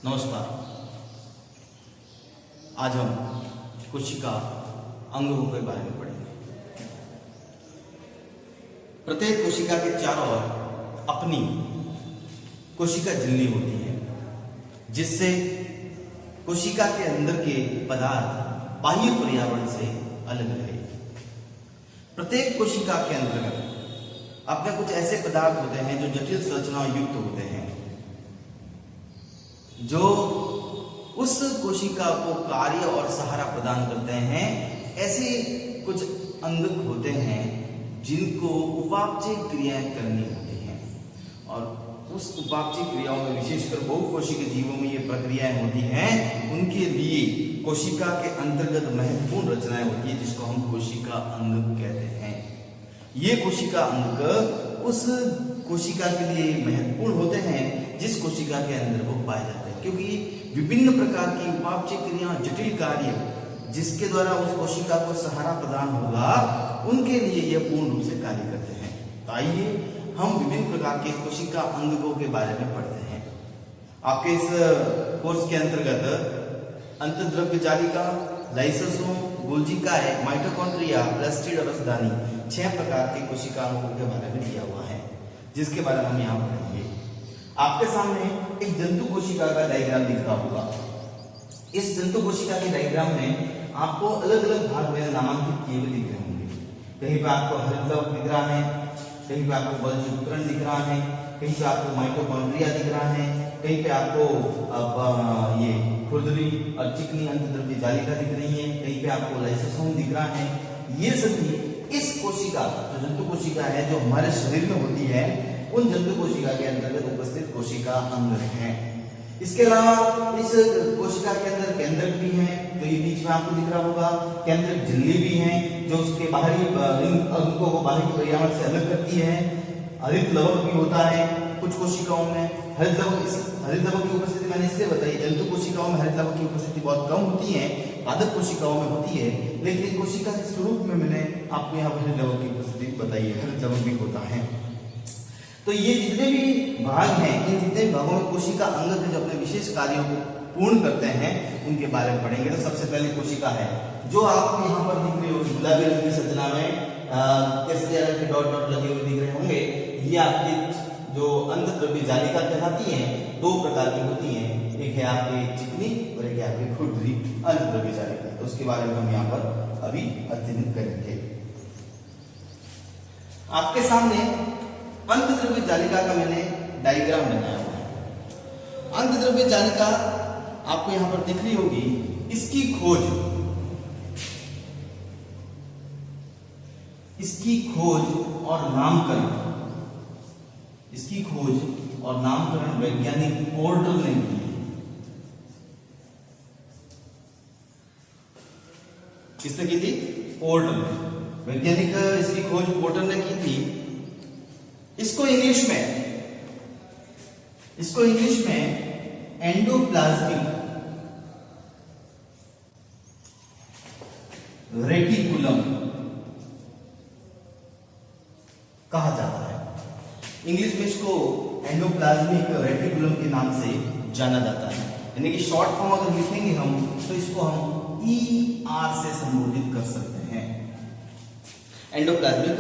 नमस्कार। आज हम कोशिका अंगों के बारे में पढ़ेंगे। प्रत्येक कोशिका के चारों ओर अपनी कोशिका झिल्ली होती है, जिससे कोशिका के अंदर के पदार्थ बाह्य पर्यावरण से अलग रहे। प्रत्येक कोशिका के अंतर्गत अपने कुछ ऐसे पदार्थ होते हैं जो जटिल संरचना युक्त होते हैं, जो उस कोशिका को कार्य और सहारा प्रदान करते हैं। ऐसे कुछ अंग होते हैं जिनको उपापचय क्रियाएं करनी होती हैं, और उस उपापचय क्रियाओं में विशेषकर बहुकोशिकीय जीवों में ये प्रक्रियाएं होती हैं। उनके लिए कोशिका के अंतर्गत महत्वपूर्ण रचनाएं होती है, जिसको हम कोशिका अंग कहते हैं। ये कोशिका अंग उस कोशिका के लिए महत्वपूर्ण होते हैं जिस कोशिका के अंदर वो पाए जाते हैं, क्योंकि विभिन्न प्रकार की उपापचय क्रिया, जटिल कार्य जिसके द्वारा उस कोशिका को सहारा प्रदान होगा, उनके लिए यह पूर्ण रूप से कार्य करते हैं। तो आइए हम विभिन्न प्रकार के कोशिका अंगों के बारे में पढ़ते हैं। आपके इस कोर्स के अंतर्गत अंतर्द्रव्य जालिका, लाइसोसोम, गोल्गी काय, माइटोकॉन्ड्रिया, प्लास्टिड और रसदानी 6 प्रकार के कोशिका अंगों के बारे में दिया हुआ है, जिसके बारे में हम यहाँ पढ़ेंगे। आपके सामने एक जंतु कोशिका का डायग्राम दिख रहा होगा। इस जंतु कोशिका के डायग्राम में आपको अलग अलग भाग में नामांकित किए हुए दिख रहे होंगे। कहीं पे आपको हरितद्रव्य दिख रहा है, कहीं पे आपको बल्ज उपकरण दिख रहा है, कहीं पे आपको माइटोकॉन्ड्रिया दिख रहा है, कहीं पे आपको ये खुरदरी और चिकनी अंतर्द्रव्य जालिका दिख रही है, कहीं पे आपको लाइसोसोम दिख रहा है। ये सभी इस कोशिका, जो जंतु कोशिका है, जो हमारे शरीर में होती है, उन जंतु कोशिका के अंतर्गत उपस्थित कोशिका अंग हैं। इसके अलावा इस कोशिका के अंदर केंद्रक भी है, जो ये बीच में आपको दिख रहा होगा। केंद्रक झिल्ली भी है, जो उसके बाहरी अंगों को बाहरी पर्यावरण से अलग करती है। हरित लवक भी होता है कुछ कोशिकाओं में। हरित लवक की उपस्थिति मैंने इसलिए बताई, जंतु कोशिकाओं में हरित लवक की उपस्थिति बहुत कम होती है, पादप कोशिकाओं में होती है, लेकिन कोशिका के स्वरूप में मैंने आपको यहाँ पर हरित लवक की उपस्थिति बताई है। हरित लवक भी होता है। तो ये जितने भी भाग हैं, इन जितने भागों में कोशिका अंग जो अपने विशेष कार्यों को पूर्ण करते हैं, उनके बारे में पढ़ेंगे। तो सबसे पहले कोशिका है, जो आपको यहाँ पर दिख रही होगी गुलाबी रंग की संरचना में केसरिया रंग के डॉट डॉट लगे हुए दिख रहे होंगे। ये आपकी जो अंतर्द्रव्य जालिका कहलाती है, 2 प्रकार की होती हैं। एक है आपकी चिकनी और एक है आपकी खुरदरी अंतर्द्रव्य जालिका। तो उसके बारे में हम यहाँ पर अभी अध्ययन करेंगे। आपके सामने अंतर्द्रव्य जालिका का मैंने डायग्राम बनाया हुआ है। अंतर्द्रव्य जालिका आपको यहां पर दिख रही होगी। इसकी खोज और नामकरण वैज्ञानिक पोर्टर ने की है। किसने की थी? पोर्टर ने। वैज्ञानिक इसकी खोज पोर्टर ने की थी। इसको इंग्लिश में एंडोप्लाज्मिक रेटिकुलम कहा जाता है। इंग्लिश में इसको एंडोप्लाज्मिक रेटिकुलम के नाम से जाना जाता है। यानी कि शॉर्ट फॉर्म अगर लिखेंगे हम, तो इसको हम ER से संबोधित कर सकते हैं, एंडोप्लाज्मिक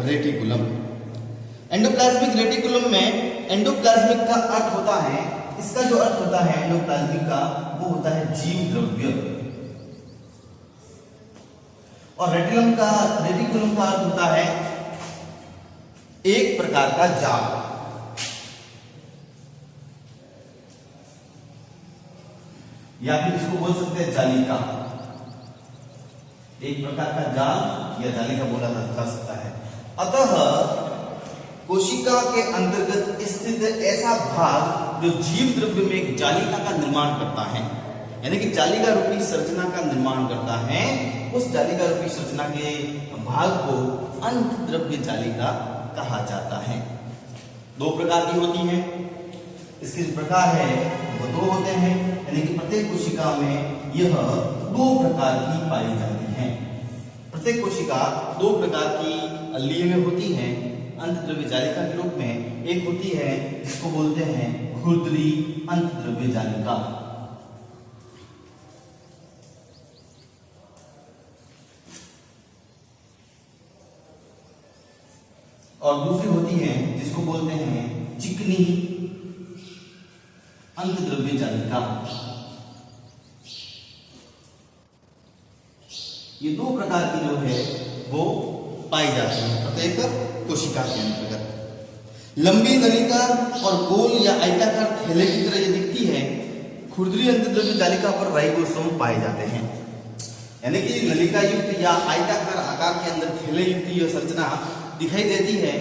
रेटिकुलम। एंडोप्लाज्मिक रेटिकुलम में एंडोप्लाज्मिक का अर्थ होता है, इसका जो अर्थ होता है एंडोप्लाज्मिक का, वो होता है जीव द्रव्य। और रेटिकुलम का अर्थ होता है एक प्रकार का जाल, या फिर इसको बोल सकते हैं जालिका। एक प्रकार का जाल या जालिका बोला जा सकता है। अतः कोशिका के अंतर्गत स्थित ऐसा भाग जो जीव द्रव्य में एक जालिका का निर्माण करता है, यानी कि जालिका रूपी संरचना का निर्माण करता है, उस जालिका रूपी संरचना के भाग को अंतर्द्रव्य जालिका कहा जाता है। 2 प्रकार की होती हैं। इसके प्रकार है वो 2 होते हैं, यानी कि प्रत्येक कोशिका में यह 2 प्रकार की पाई जाती है। प्रत्येक कोशिका 2 प्रकार की लिए में होती है अंतर्द्रव्य जालिका के रूप में। एक होती है जिसको जिसको बोलते हैं खुरदरी अंतद्रव्य जालिका। और दूसरी होती है जिसको बोलते हैं चिकनी अंतद्रव्य जालिका। ये दो प्रकार की जो है वो पाई जाती है प्रत्येक कोशिका के अंतर्गत। लंबी नलिका और गोल या आयताकार थैले की तरह ये दिखती है। खुरदरी अंतद्रव्य जालिका पर राइबोसोम पाए जाते हैं, यानी कि नलिका युक्त या आयताकार आकार के अंदर थैले युक्त यह संरचना दिखाई देती है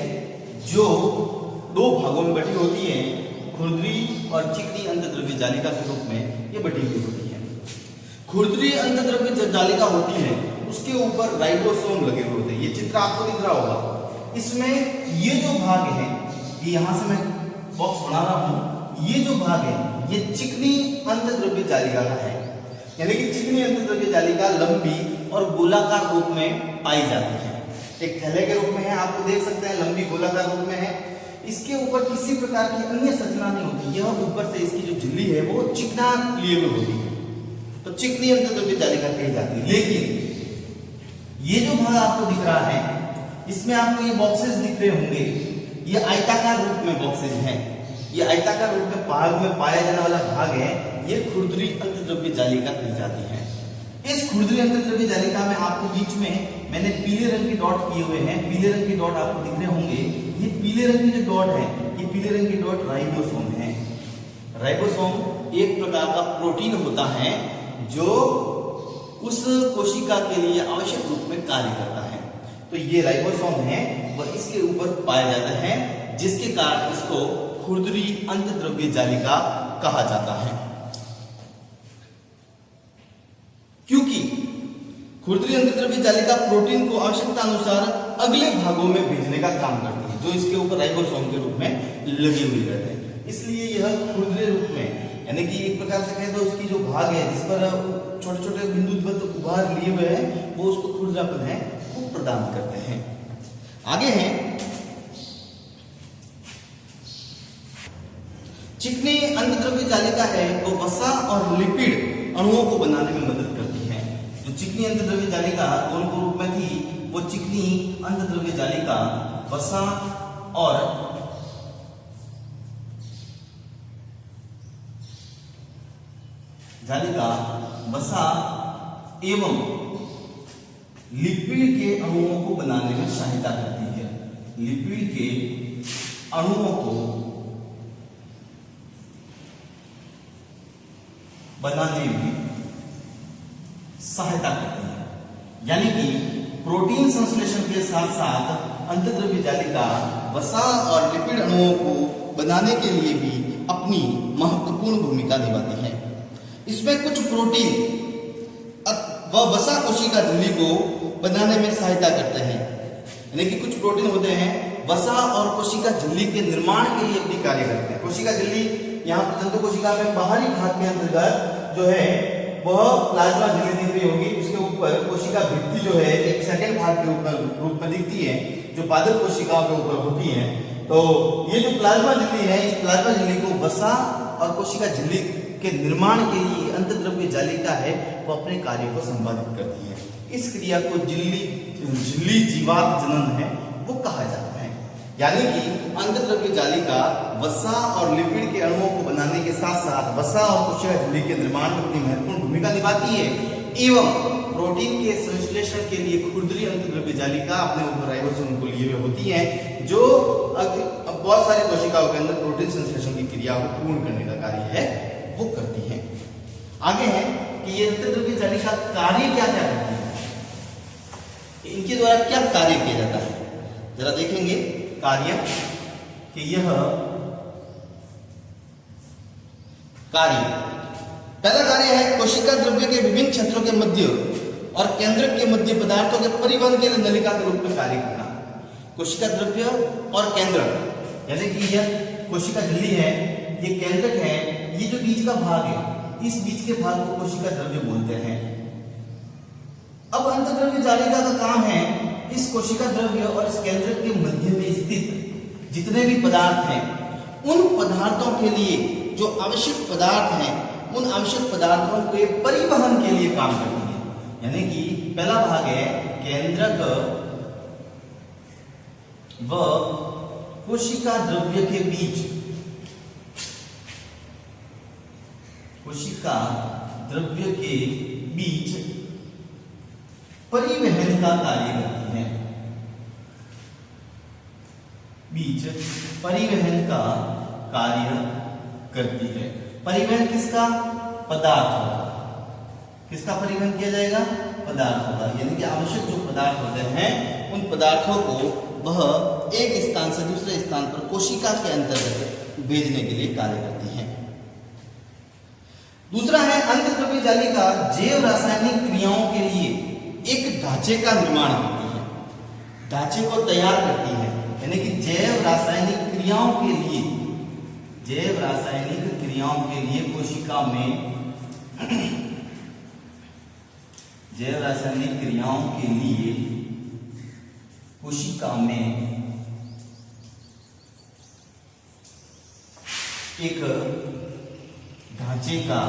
जो दो भागों में बटी होती है। खुरदरी और चिकनी अंतद्रव्य जालिका के रूप में ये बटी हुई होती है। खुरदरी अंतद्रव्य जालिका होती है, उसके ऊपर राइबोसोम लगे हुए होते हैं। ये चित्र आपको दिख रहा होगा। इसमें ये जो भाग है, ये यहां से मैं बॉक्स बना रहा हूं, ये जो भाग है ये चिकनी अंतद्रव्य जालिका का है, यानी कि चिकनी अंतद्रव्य जालिका लंबी और गोलाकार रूप में पाई जाती है। एक थैले के रूप में है, आपको देख सकते हैं, लंबी गोलाकार रूप में है। इसके ऊपर किसी प्रकार की अन्य संरचना नहीं होती। यह ऊपर से इसकी जो झिल्ली है वो चिकना लिए हुए होती है, तो चिकनी अंतद्रव्य जालिका कही जाती है। लेकिन ये जो भाग आपको दिख रहा है, इसमें आपको ये बॉक्सेस दिख रहे होंगे, ये आयताकार रूप में बॉक्सेस हैं। ये आयताकार रूप में भाग में पाया जाने वाला भाग है, ये खुरदरी अंतद्रव्य जालिका कही जाती है। इस खुरदरी अंतद्रव्य जालिका में आपको बीच में मैंने पीले रंग के डॉट किए हुए हैं। पीले रंग के डॉट आपको दिख रहे होंगे। ये पीले रंग के जो डॉट है, ये पीले रंग के डॉट राइबोसोम है। राइबोसोम एक प्रकार का प्रोटीन होता है जो उस कोशिका के लिए आवश्यक रूप में कार्य करता है। तो ये राइबोसोम है, वह इसके ऊपर पाया जाता है, जिसके कारण इसको खुरदरी अंतद्रव्य जालिका कहा जाता है। क्योंकि खुरदरी अंतद्रव्य जालिका प्रोटीन को आवश्यकता अनुसार अगले भागों में भेजने का काम करती है, जो इसके ऊपर राइबोसोम के रूप में लगे हुए रहते हैं। इसलिए यह खुरदरे रूप में, यानी कि एक प्रकार से कहें तो उसकी जो भाग है जिस पर छोटे छोटे बिंदुवत उभार लिए हुए हैं, वो उसको खुरदरापन है वो प्रदान करते हैं। आगे है चिकनी अंतद्रव्य जालिका है, वो वसा और लिपिड अणुओं को बनाने में मदद करती है। जो चिकनी अंतद्रव्य जालिका कौन के रूप में थी, वो चिकनी अंतद्रव्य जालिका वसा और जालिका वसा एवं लिपिड के अणुओं को बनाने में सहायता करती है। लिपिड के अणुओं को बनाने में सहायता करती है, यानी कि प्रोटीन संश्लेषण के साथ साथ अंतद्रव्य जालिका वसा और लिपिड अणुओं को बनाने के लिए भी अपनी महत्वपूर्ण भूमिका निभाती है। इसमें कुछ प्रोटीन व वसा कोशिका झिल्ली को बनाने में सहायता करते हैं, यानी कि कुछ प्रोटीन होते हैं वसा और कोशिका झिल्ली के निर्माण के लिए भी कार्य करते हैं। कोशिका झिल्ली यहाँ पर तंतु कोशिका में बाहरी भाग के अंतर्गत जो है वह प्लाज्मा झिल्ली दिख रही होगी। उसके ऊपर कोशिका भित्ति जो है एक सेकंड भाग के रूप में दिखती है, जो पादप कोशिकाओं के ऊपर होती है। तो ये जो प्लाज्मा झिल्ली है, इस प्लाज्मा झिल्ली को वसा और कोशिका झिल्ली के निर्माण के लिए अंतद्रव्य जालिका है वो अपने कार्य को संपादित करती है। इस क्रिया को झिल्ली जीवात जनन है वो कहा जाता है, यानी कि अंतद्रव्य जालिका वसा और लिपिड के अणुओं को बनाने के साथ साथ वसा और कोशिका झिल्ली के निर्माण में अपनी महत्वपूर्ण भूमिका निभाती है एवं प्रोटीन के संश्लेषण के लिए खुरदरी अंतद्रव्य जालिका अपने ऊपर राइबोसोम को लिए हुए होती है, जो बहुत सारे कोशिकाओं के अंदर प्रोटीन संश्लेषण की क्रिया को पूर्ण करने का कार्य है वो करती है। आगे है कि ये अंतद्रव्य जालिका कार्य क्या क्या करती है, इनके द्वारा क्या कार्य किया जाता है, जरा देखेंगे कार्य कि यह कार्य, पहला कार्य है कोशिका द्रव्य के विभिन्न क्षेत्रों के मध्य और केंद्रक के मध्य पदार्थों के परिवहन के लिए नलिका के रूप में कार्य करना। कोशिका द्रव्य और केंद्रक, यानी कि यह कोशिका झिल्ली है, ये केंद्रक है, ये जो बीच का भाग है, इस बीच के भाग को कोशिका द्रव्य बोलते हैं। अब अंतद्रव्य जालिका का काम है इस कोशिका द्रव्य और इस केंद्रक के मध्य में स्थित जितने भी पदार्थ हैं उन पदार्थ पदार्थों के लिए जो आवश्यक पदार्थ हैं, उन आवश्यक पदार्थों के परिवहन के लिए काम करती है। यानी कि पहला भाग है केंद्रक व कोशिका द्रव्य के बीच, कोशिका द्रव्य के बीच परिवहन का कार्य करती है। बीच परिवहन का कार्य करती है। परिवहन किसका? पदार्थ होगा। किसका परिवहन किया जाएगा? पदार्थ होगा। यानी कि आवश्यक जो पदार्थ होते हैं उन पदार्थों को वह एक स्थान से दूसरे स्थान पर कोशिका के अंतर्गत भेजने के लिए कार्य करती है। दूसरा है अंतःद्रव्य जालिका जैव रासायनिक क्रियाओं के लिए एक ढांचे का निर्माण करती है, ढांचे को तैयार करती है। यानी कि जैव रासायनिक क्रियाओं के लिए, जैव रासायनिक क्रियाओं के लिए कोशिका में जैव रासायनिक क्रियाओं के लिए कोशिका में एक ढांचे का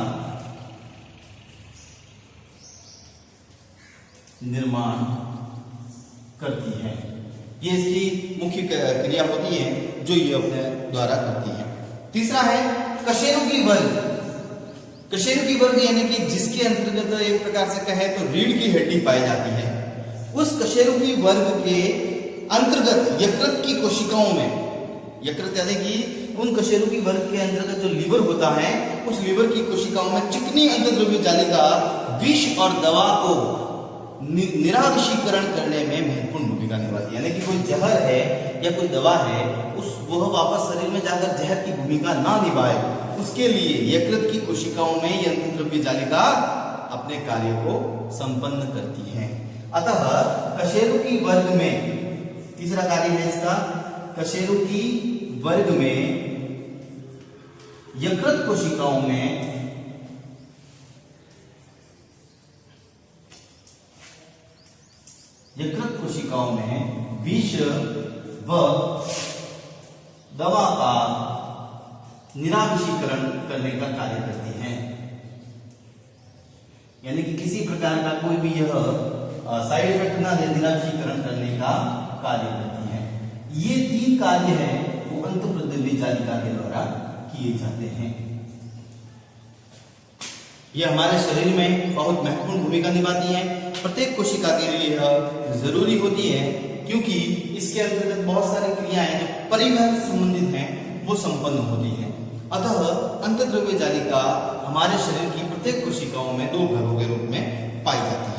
निर्माण करती है। ये इसकी मुख्य क्रिया होती है जो ये अपने द्वारा करती है। तीसरा है कशेरुकी वर्ग। कशेरुकी वर्ग यानी कि जिसके अंतर्गत एक प्रकार से कहे तो रीढ़ की हड्डी पाई जाती है, उस कशेरुकी वर्ग के अंतर्गत यकृत की कोशिकाओं में, यकृत यानी कि उन कशेरुकी वर्ग के अंतर्गत जो लीवर होता है, उस लीवर की कोशिकाओं में चिकनी अंतःद्रव्य जालिका विष और दवा को निराविषीकरण करने में महत्वपूर्ण भूमिका निभाती है। यानी कि कोई जहर है या कोई दवा है, वह वापस शरीर में जाकर जहर की भूमिका ना निभाए, उसके लिए यकृत की कोशिकाओं में यह अंतःद्रव्य जालिका अपने कार्य को संपन्न करती है। अतः कशेरुकी वर्ग में तीसरा कार्य है इसका, कशेरुकी वर्ग में यकृत कोशिकाओं में विष व दवा का निराविषीकरण करने का कार्य करती हैं। यानी कि किसी प्रकार का कोई भी यह साइड इफेक्ट ना दे, निराविषीकरण करने का कार्य करती है। ये तीन कार्य हैं वो अंतःद्रव्य जालिका के द्वारा किए जाते हैं। ये हमारे शरीर में बहुत महत्वपूर्ण भूमिका निभाती है। प्रत्येक कोशिका के लिए यह जरूरी होती है क्योंकि इसके अंतर्गत बहुत सारी क्रियाएं जो परिवहन से संबंधित हैं वो संपन्न होती हैं। अतः अंतःद्रव्य जालिका हमारे शरीर की प्रत्येक कोशिकाओं में दो भागों के रूप में पाई जाती है।